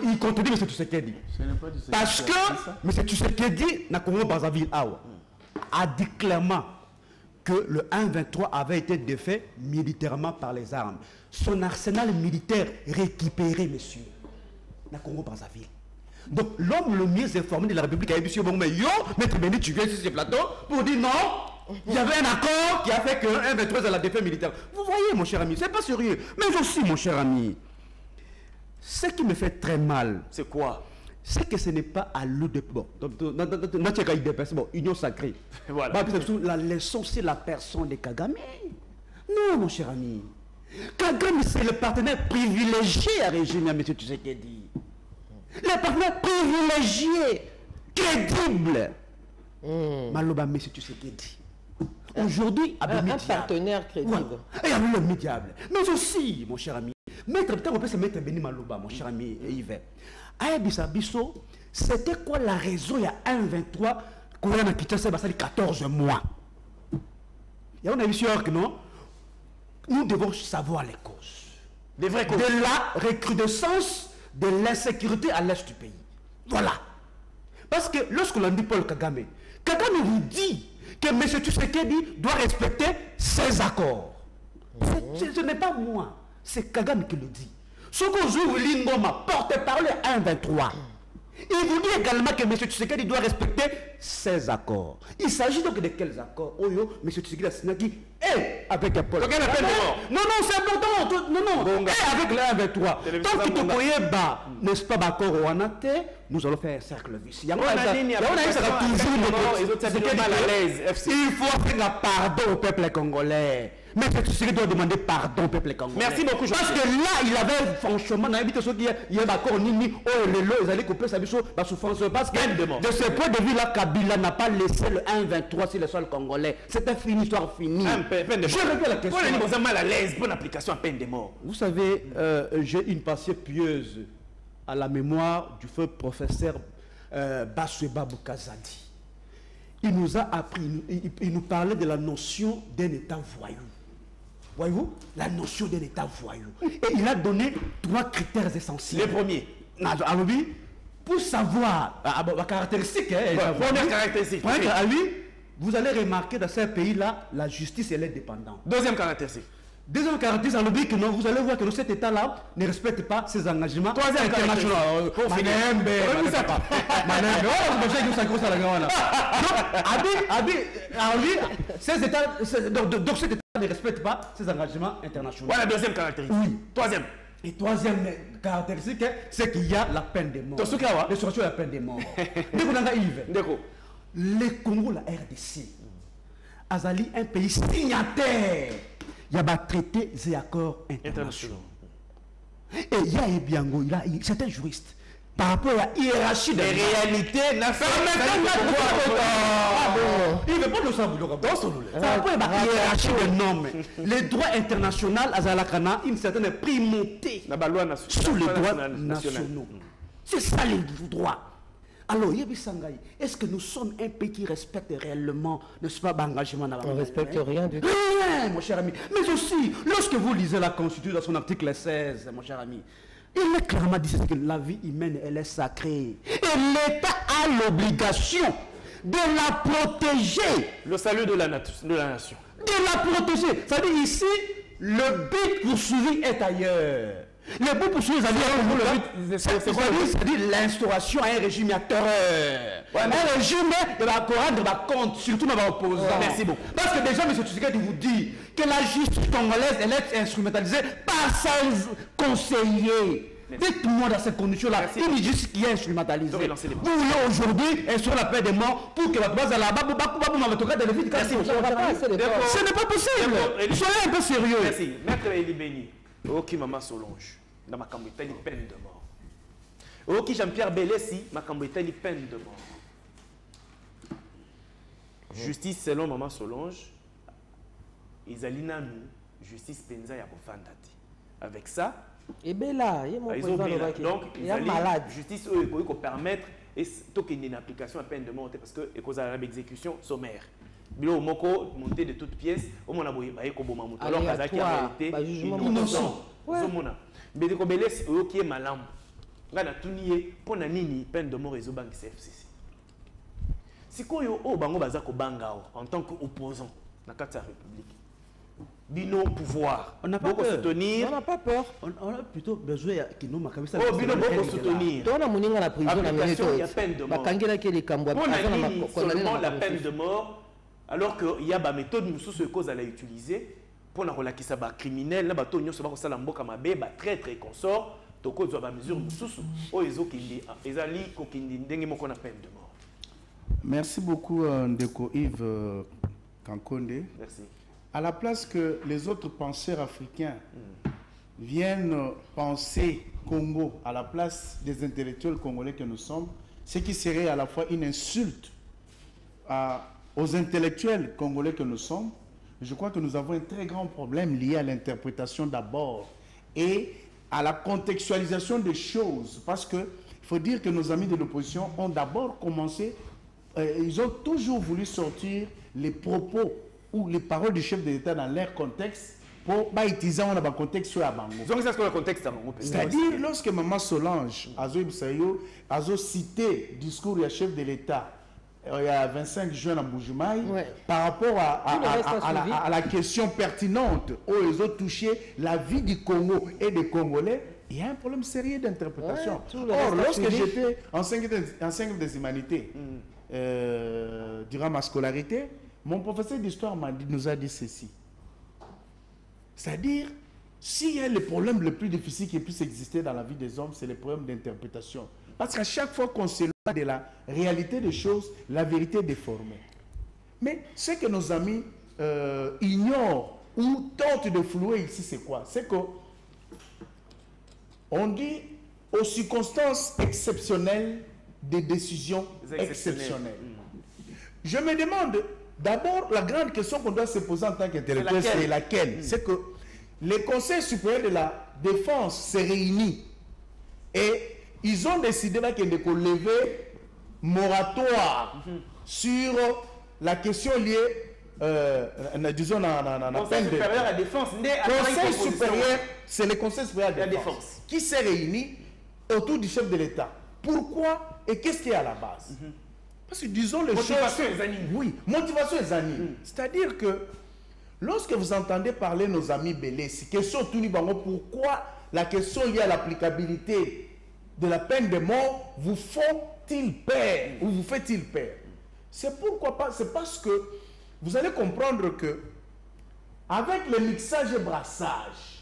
il contredit M. Tshisekedi. Parce que M. Tshisekedi, n'a Congo Brazzaville a dit clairement que le 1-23 avait été défait militairement par les armes. Son arsenal militaire récupéré, monsieur, n'a Congo Brazzaville. Donc l'homme le mieux informé de la République a dit Maître Béni, tu viens sur ce plateau pour dire non, il y avait un accord qui a fait que 1-23 à la défaite militaire. Vous voyez mon cher ami, c'est pas sérieux. Mais aussi mon cher ami, ce qui me fait très mal, c'est quoi? C'est que ce n'est pas à l'eau de... Bon, union sacrée. Voilà. La leçon, c'est la personne de Kagame. Non mon cher ami. Kagame, c'est le partenaire privilégié à régime, M. Tshisekedi. Les partenaires privilégiés, crédibles. Maloba, M. Tshisekedi. Aujourd'hui, un partenaire crédible. Et avec le médiable. Mais aussi, mon cher ami, Maître Béni Maloba, mon cher ami Yves. C'était quoi la raison il y a 1-23 qu'on a quitté ça 14 mois? Et on a vu sûr que non, nous devons savoir les causes. Des vraies causes. De la recrudescence de l'insécurité à l'est du pays. Voilà. Parce que lorsque l'on dit Paul Kagame, Kagame vous dit que M. Tshisekedi doit respecter ses accords. Ce n'est pas moi, c'est Kagame qui le dit. Ce que joue Lingoma, porte-parole 1-23. Il vous dit également que M. Tshisekedi doit respecter ses accords. Il s'agit donc de quels accords? Oyo, M. Tshisekedi a signé avec Paul. Donc, il y a la peine de mort. Non, non, c'est important. Non. Et avec le 1-23. Tant que tu connais bas, n'est-ce pas, d'accord, nous allons faire un cercle vicieux. Il faut faire pardon au peuple congolais. Mais Tshisekedi doit demander pardon au peuple congolais. Merci beaucoup, Jean. Parce que là, il avait franchement, il y a d'accord, Nini, les lots, ils allaient couper sa souffrance. Parce que de ce point de vue-là, Kabila n'a pas laissé le 1-23 sur le sol congolais. C'était fini, histoire finie. Je reviens à la question. Vous êtes mal à l'aise pour l'application à peine de mort. Vous savez, j'ai une pensée pieuse à la mémoire du feu professeur Basweba Boukazadi. Il nous a appris, il nous parlait de la notion d'un État voyou. Voyez-vous, la notion d'un État voyou. Et il a donné 3 critères essentiels. Les premiers. Pour savoir la caractéristique. Première caractéristique. Vous allez remarquer dans ces pays-là, la justice elle est dépendante. Deuxième caractéristique. Deuxième caractéristique, que non, vous allez voir que cet État-là ne respecte pas ses engagements internationaux. Donc cet État ne respecte pas ses engagements internationaux. Voilà la deuxième caractéristique. Oui. Troisième. Et troisième caractéristique, c'est qu'il y a la peine de mort. L'insurrection de la peine de mort. Le Congo, la RDC, Azali, un pays signataire. Il y a des traités et accords internationaux. Et il y a Ebiango, c'est un juriste. par rapport à la hiérarchie de les réalités n'a fait il veut pas le savoir par rapport à la hiérarchie de normes les droits internationaux azalakana une certaine primauté sur les droits nationaux. C'est ça les droits. Alors, est-ce que nous sommes un pays qui respecte réellement, n'est-ce pas, l'engagement? On ne respecte rien du tout. Rien, mon cher ami. Mais aussi, lorsque vous lisez la Constitution dans son article 16, mon cher ami, il est clairement dit que la vie humaine, elle est sacrée. Et l'État a l'obligation de la protéger. Le salut de la nation. De la protéger. C'est-à-dire ici, le but poursuivi est ailleurs. Le but poursuivi, c'est-à-dire l'instauration à un régime à terreur. Un régime de la Coran de la compte, surtout dans l'opposant. Merci beaucoup. Parce que déjà, M. Tshisekedi vous dit que la justice congolaise, elle est instrumentalisée par ses conseillers. Dites-moi dans ces conditions-là, une justice qui est instrumentalisée. Vous voulez aujourd'hui instaurer la paix des morts pour que la base à la bas, ce n'est pas possible. Soyez un peu sérieux. Merci. Maître Eli Beni, ok Maman Solange, dans ma cambouille, peine de mort. Ok Jean-Pierre Bélessi, ma cambouille, peine de mort. Justice selon Maman Solange, Isalina nous, justice penza ya bofandati. Avec ça, et bien là, il y a malade. Justice peut permettre et une application à peine de mort parce que cause à l'exécution sommaire. Bilo moko monter de toutes pièces, au moins aboyer ko boma moto. Alors kazaki en réalité innocent. Zomona. Mais ko beles qui est malam. Ngana tunié pona nini peine de mort et zobangi CFCC. Sikoyo o bango bazako bangao en tant qu'opposant na kati ya République. Bino pouvoir. On n'a pas peur. Soutenir. On n'a pas peur. On a plutôt besoin de nous makabisa. Oh, Bino beaucoup soutenir. On a moninga la prison na minute. Il y a peine de mort. Bakangela ke les Kambwa. Seulement la peine de mort alors qu'il y a des méthodes nous cause à la utiliser pour la relakisa ba criminel na ba to nyonso ba ko sala mboka mabe ba traître et consort to ko zo ba mesure mususu o ezokindi ezali ko kindi ndenge moko na peine de mort. Merci beaucoup Ndeko Yves Kankonde. Merci. À la place que les autres penseurs africains viennent penser Congo à la place des intellectuels congolais que nous sommes, ce qui serait à la fois une insulte aux intellectuels congolais que nous sommes, je crois que nous avons un très grand problème lié à l'interprétation d'abord et à la contextualisation des choses. Parce qu'il faut dire que nos amis de l'opposition ont d'abord commencé, ils ont toujours voulu sortir les propos ou les paroles du chef de l'État dans leur contexte pour utiliser un contexte sur la bango. C'est-à-dire, lorsque Maman Solange a cité le discours du chef de l'État il y a 25 juin à Mbujimaï, par rapport à la question pertinente où ils ont touché la vie du Congo et des Congolais, il y a un problème sérieux d'interprétation. Or, lorsque j'étais en 5e des humanités, durant ma scolarité, mon professeur d'histoire nous a dit ceci. C'est-à-dire, s'il y a le problème le plus difficile qui puisse exister dans la vie des hommes, c'est le problème d'interprétation. Parce qu'à chaque fois qu'on s'éloigne de la réalité des choses, la vérité est déformée. Mais ce que nos amis ignorent ou tentent de flouer ici, c'est quoi? C'est qu'on dit aux circonstances exceptionnelles des décisions exceptionnelles. Je me demande, d'abord, la grande question qu'on doit se poser en tant qu'intellectuel, c'est laquelle? C'est que le Conseil supérieur de la défense s'est réuni et ils ont décidé de lever moratoire sur la question liée, disons, la peine de... supérieur à la défense. Conseil supérieur, c'est le Conseil supérieur de la défense qui s'est réuni autour du chef de l'État. Pourquoi et qu'est-ce qui est à la base? Parce que disons les choses... Motivation et anime. Oui, motivation et anime. C'est-à-dire que lorsque vous entendez parler nos amis Bélessi, question Touni Bango, pourquoi la question liée à l'applicabilité de la peine de mort vous font-ils peur ou vous fait-il peur? C'est pourquoi pas, c'est parce que vous allez comprendre que avec le mixage et brassage,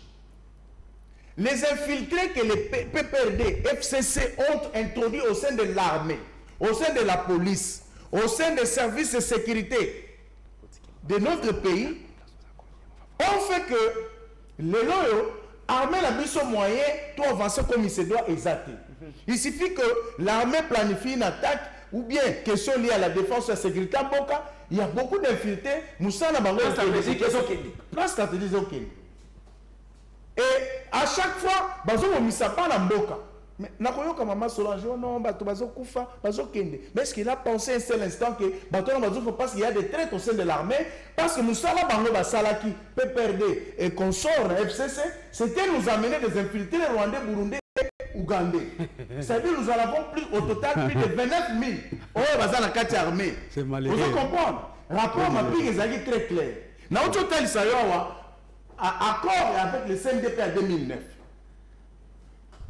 les infiltrés que les PPRD, FCC ont introduits au sein de l'armée, au sein de la police, au sein des services de sécurité de notre pays, ont fait que les loyaux armée la biso moyen, toi avancer comme il se doit exalter. Il suffit que l'armée planifie une attaque ou bien question liée à la défense et à la sécurité en Boka, il y a beaucoup d'infiltrés. Moussa n'a pas place stratégique. Et à chaque fois, bazo mo misa pas la Boka. Mais nakoyoka maman Solange non bato bazo kufa bazo kende. Mais est-ce qu'il a pensé un seul instant que bato na bazo parce qu'il y a des traites au sein de l'armée parce que Moussa la bango basalaki PPRD et consort FCC, c'était nous amener des infiltrés rwandais, burundais, ougandais. C'est-à-dire nous en avons plus au total plus de 29 000. Oh baza na kati armée. C'est malheureux. Vous comprenez? Rapport ma pique est très clair. Na autre tel sayowa accord avec le CNDP en 2009.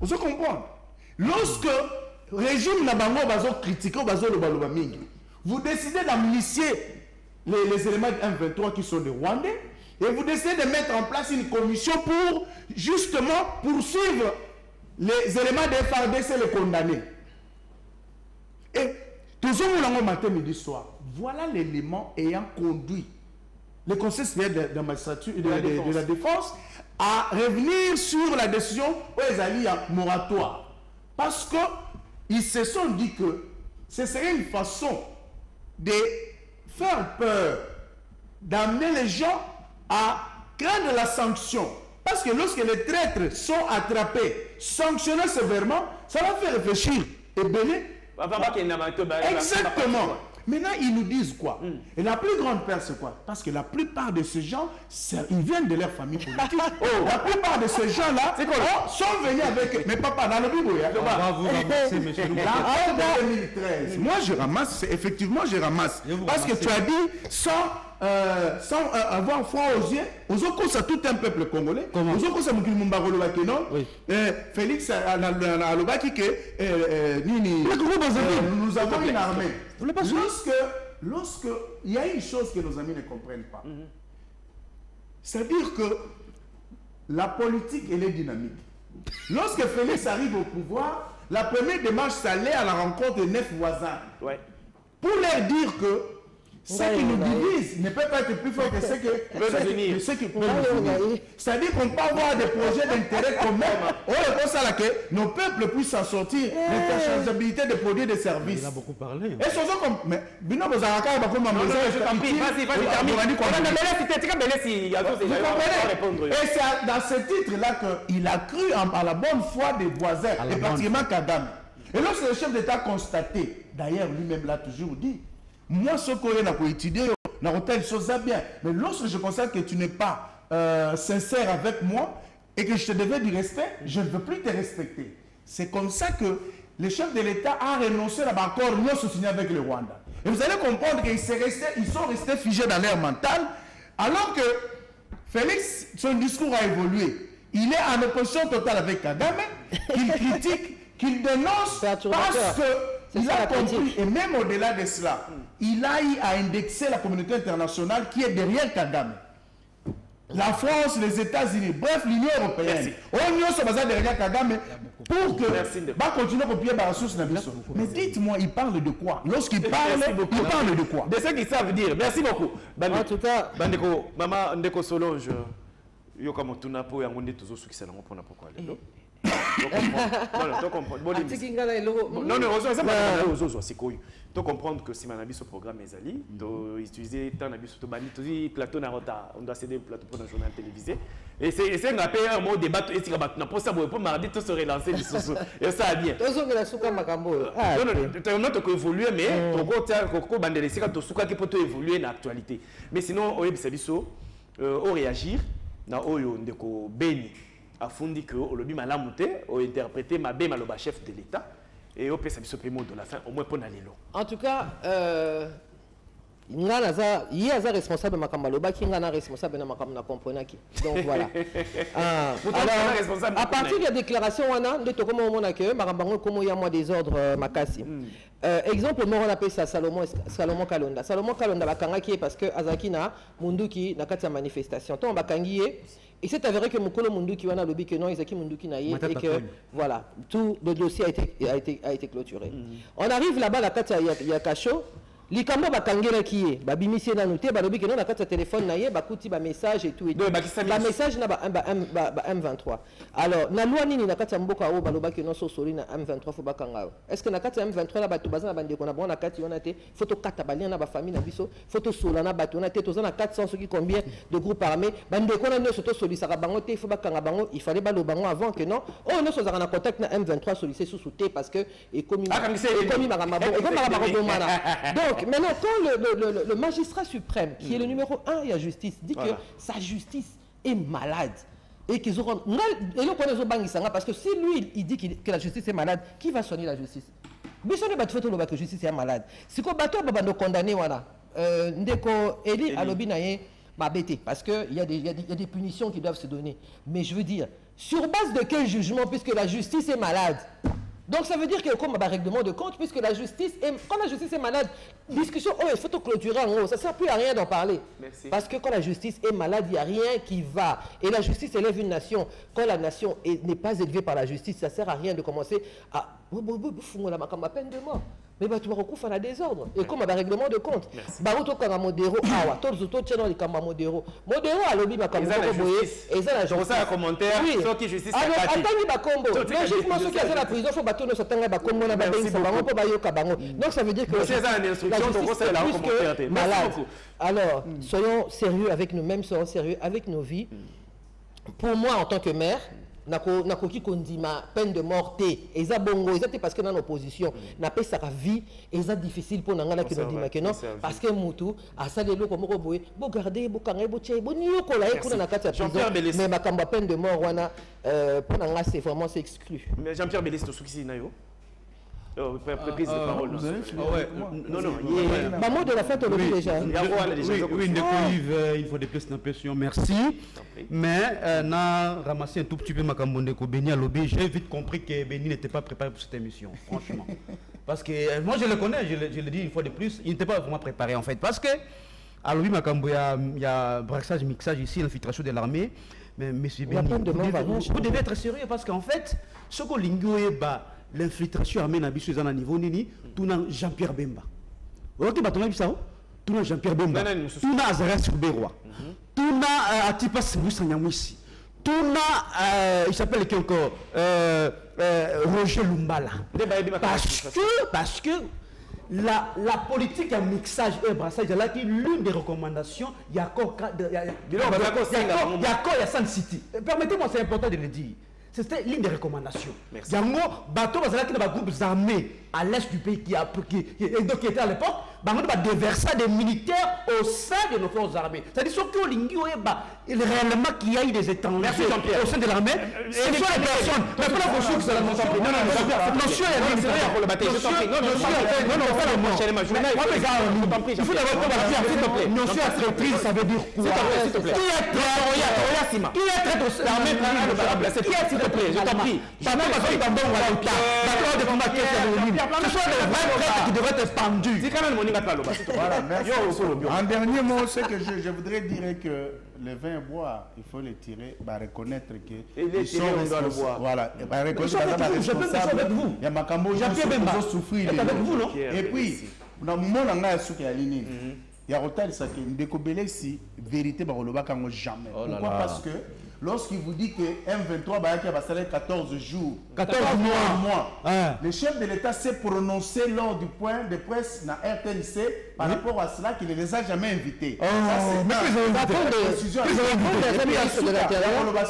Vous comprenez? Lorsque le régime n'a pas critiqué, vous décidez d'amnistier les éléments de M23 qui sont des Rwandais et vous décidez de mettre en place une commission pour justement poursuivre les éléments de FARDC, les condamnés. Et toujours le matin, midi, soir, voilà l'élément ayant conduit le Conseil supérieur de la magistrature et de la défense à revenir sur la décision où ils allaient en moratoire. Parce qu'ils se sont dit que ce serait une façon de faire peur, d'amener les gens à craindre la sanction. Parce que lorsque les traîtres sont attrapés, sanctionnés sévèrement, ça va faire réfléchir. Et Béné. Exactement. Maintenant, ils nous disent quoi? Et la plus grande peur, c'est quoi? Parce que la plupart de ces gens, ils viennent de leur famille politique. La plupart de ces gens-là sont venus avec... Mais papa, dans le Bible, on va vous ramasser, monsieur. En 2013, moi, je ramasse, effectivement, je ramasse. Parce que tu as dit, sans avoir froid aux yeux, aux autres, ça tout un peuple congolais. Aux autres, ça Félix Alobaki que nous avons une armée. Lorsque il y a une chose que nos amis ne comprennent pas, c'est-à-dire que la politique, elle est dynamique. Lorsque Félix arrive au pouvoir, la première démarche, c'est aller à la rencontre de 9 voisins. Pour leur dire que ce qui nous divise ne peut pas être plus fort que ce qui peut nous unir. C'est-à-dire qu'on peut avoir des projets d'intérêt commun. On est comme ça là que nos peuples puissent s'en sortir. L'interchangeabilité des produits et des services. Il a beaucoup parlé. Et ce sont comme... Mais, Bino Bozaraka, il va comme... Vas-y, termine. Et c'est dans ce titre-là qu'il a cru à la bonne foi des voisins, et particulièrement Kagame. Et lorsque le chef d'État a constaté, d'ailleurs lui-même l'a toujours dit, moi, ce que je peux étudier, je peux choses bien. Mais lorsque je constate que tu n'es pas sincère avec moi et que je te devais du respect, je ne veux plus te respecter. C'est comme ça que le chef de l'État a renoncé à l'accord non soutenu avec le Rwanda. Et vous allez comprendre qu'ils sont restés figés dans leur mental, alors que Félix, son discours a évolué. Il est en opposition totale avec Kagame, qu'il critique, qu'il dénonce parce que il a compris, et même au-delà de cela, il a eu à indexer la communauté internationale qui est derrière Kagame. La France, les États-Unis, bref, l'Union européenne. On se base derrière Kagame pour que va continuer à copier la ressource. Mais dites-moi, il parle de quoi? Lorsqu'il parle, il parle de quoi? De ce qu'ils savent dire. Merci beaucoup. En tout cas, Bandeko, Maman Ndeko Solange, Yoka Motuna po yangonde toujours ceux qui s'en répondent pourquoi. Tu comprendre que si Manabi ce programme est allé, tu utiliser tant de plateau on doit céder le plateau pour un journal télévisé. Et c'est un appel un mot débat et c'est pour ça pour mardi tout se relancer et ça a bien. Non, tu évoluer mais ton côté coco bandele c'est quand tu souka qui peut évoluer dans l'actualité. Mais sinon au Bisabiso au réagir na oyo ndeko Beni a fondé que au lobby malamuté au interprété Mabé Maloba chef de l'État et au Bisabiso paiement de la fin au moins pour aller là. En tout cas il y a un responsable Makamaloba qui est un responsable de Makamana Komponaki. Donc voilà. Alors, à partir de la déclaration, on a de tout comment on a que Marambango comme il y a moins des ordres Makasi. Exemple, moi on appelle ça Salomon Kalonda. Salomon Kalonda bakanga qui est parce que Azakina Munduki n'a qu'à manifestation. Ton bakangi et c'est avéré que Mukolo Munduki wana lobby que non Izaki Munduki na et que voilà tout le dossier a été clôturé. On arrive là-bas la carte Yakacho. likambo bakangela kiye babimisi na noté balobi ke non na kati ya téléphone na ye bakuti ba message et tout ba message na ba M23 alors na loi nini na kati ya mboka o baloba ke non so soli na M23 fo bakanga est-ce que na kati ya M23 na bato bazana bande ko na bona kati yona te photo kata balien na ba famille na biso photo sola na bato na te tozana 400 ceux qui combien de groupes armés bande ko na nyoso to soli saka bango te fo bakanga bango il fallait balo bango avant que non oh no so zaka na contact na M23 soli c'est sous te parce que économie makamabo donc maintenant, quand le magistrat suprême, qui est le numéro 1 de la justice, dit que sa justice est malade et qu'ils auront... Parce que si lui, il dit que la justice est malade, qui va soigner la justice? Mais si on ne fait que la justice est malade, si on va condamner, voilà, Ndeko Eli Alobi Naye, parce qu'il y a des punitions qui doivent se donner. Mais je veux dire, sur base de quel jugement, puisque la justice est malade? Donc ça veut dire que comme un règlement de compte, puisque la justice est, quand la justice est malade, discussion, oh il faut tout clôturer en haut, ça ne sert plus à rien d'en parler. Merci. Parce que quand la justice est malade, il n'y a rien qui va. Et la justice élève une nation. Quand la nation n'est pas élevée par la justice, ça ne sert à rien de commencer à la peine de mort. Mais tu vas recouvrir à désordre. Et comme un règlement de compte. Baruto quand modéro, ah, tous les autres channels comme modéro. Modéro à l'objet ma comme et ça la justice. Un commentaire. Ceux qui justice. Alors attendez ma combo. Logiquement ceux qui sont à la prison faut bateau ne s'attendre à combo na babengi ça bango pour bayo kabango. Donc ça veut dire que c'est une instruction donc c'est là commentaire. Malade. Alors soyons sérieux avec nous-mêmes, soyons sérieux avec nos vies. Pour moi en tant que mère, nakoki kondima peine de mort et ça bongo exactement parce que dans l'opposition n'a pas sa vie et ça difficile pour nangala que nous dima que non parce que mutu a ça de loko moko boye bo garder bo kangé bo tché bo nyoko la ekuna na kati ya prison mais makamba peine de mort wana pour nanga c'est vraiment c'est exclu. Mais Jean-Pierre Bélis to soukisi na yo prise de parole. Non, bah mot de la fête on l'a déjà. Oui, il faut des plus d'impression, merci. Mais na ramasser un tout petit peu ma Kambondeko Béni à lobby, j'ai vite compris que Béni n'était pas préparé pour cette émission, franchement. Parce que moi je le connais, je le dis une fois de plus, il n'était pas vraiment préparé en fait. Parce que à lobby Makambo, il y a brassage, mixage ici, l'infiltration de l'armée. Mais monsieur Béni, vous devez être sérieux parce qu'en fait, ce qu'on lingue bas. L'infiltration armée na biso ezana niveau nini tuna Jean-Pierre Bemba. OK batona bisao tuna Jean-Pierre Bemba. Tuna Azara Souberwa. Tuna Atipa Sibusa Nyamwisi. Tuna il s'appelle qui encore Roger Lumbala. Parce que la politique à mixage et brassage là qui l'une des recommandations il y a encore Sun City. Permettez-moi c'est important de le dire. C'était l'une des recommandations. Yango, bateau, qui a des groupes armés à l'est du pays qui était à l'époque, des déverser des militaires au sein de nos forces armées. C'est-à-dire que réellement qu'il y a eu des étrangers au sein de l'armée, ce sont les personnes. Mais pour la notion que c'est la notion. Notion, il y a pour le bataille. Il faut d'abord qu'on va dire, s'il te plaît. Notion à traîtrise, ça veut dire quoi? Qui est traître au l'armée qui est s'il te plaît, je t'en prie. Ce sont les vrais traîtres qui devraient être pendus. C'est quand même mon voilà, merci. En dernier mot, ce que je voudrais dire est que les vins bois, il faut les tirer, reconnaître qu'ils sont responsables. Voilà, reconnaître qu'ils sont responsables. Il y a Makambo, ils ont souffert. Et puis, dans le monde, il y a Rotal, ça qui est si vérité, jamais. Pourquoi? Parce que lorsqu'il vous dit que M23 va s'arrêter 14 jours, 14 mois, le chef de l'État s'est prononcé lors du point de presse dans RTNC par rapport à cela qu'il ne les a jamais invités.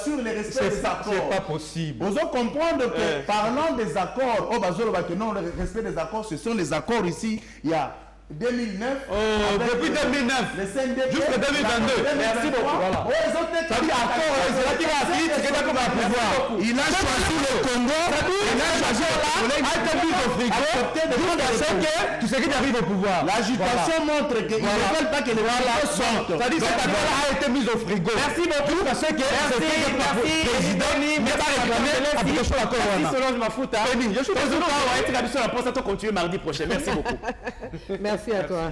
Sur le respect des accords. C'est pas possible. Vous allez comprendre que parlant des accords, le respect des accords, ce sont les accords ici, il y a 2009, depuis 2009 jusqu'à 2022. Merci beaucoup. Voilà. Il a choisi le Congo, il a choisi tout ce qui arrive au pouvoir. L'agitation montre qu'ils ne veulent pas que les Rwandais sortent. C'est-à-dire que cet accord a été mis au frigo. Merci beaucoup. Parce que je suis désolé, on va être la poste à continuer mardi prochain. Merci beaucoup. Merci à toi.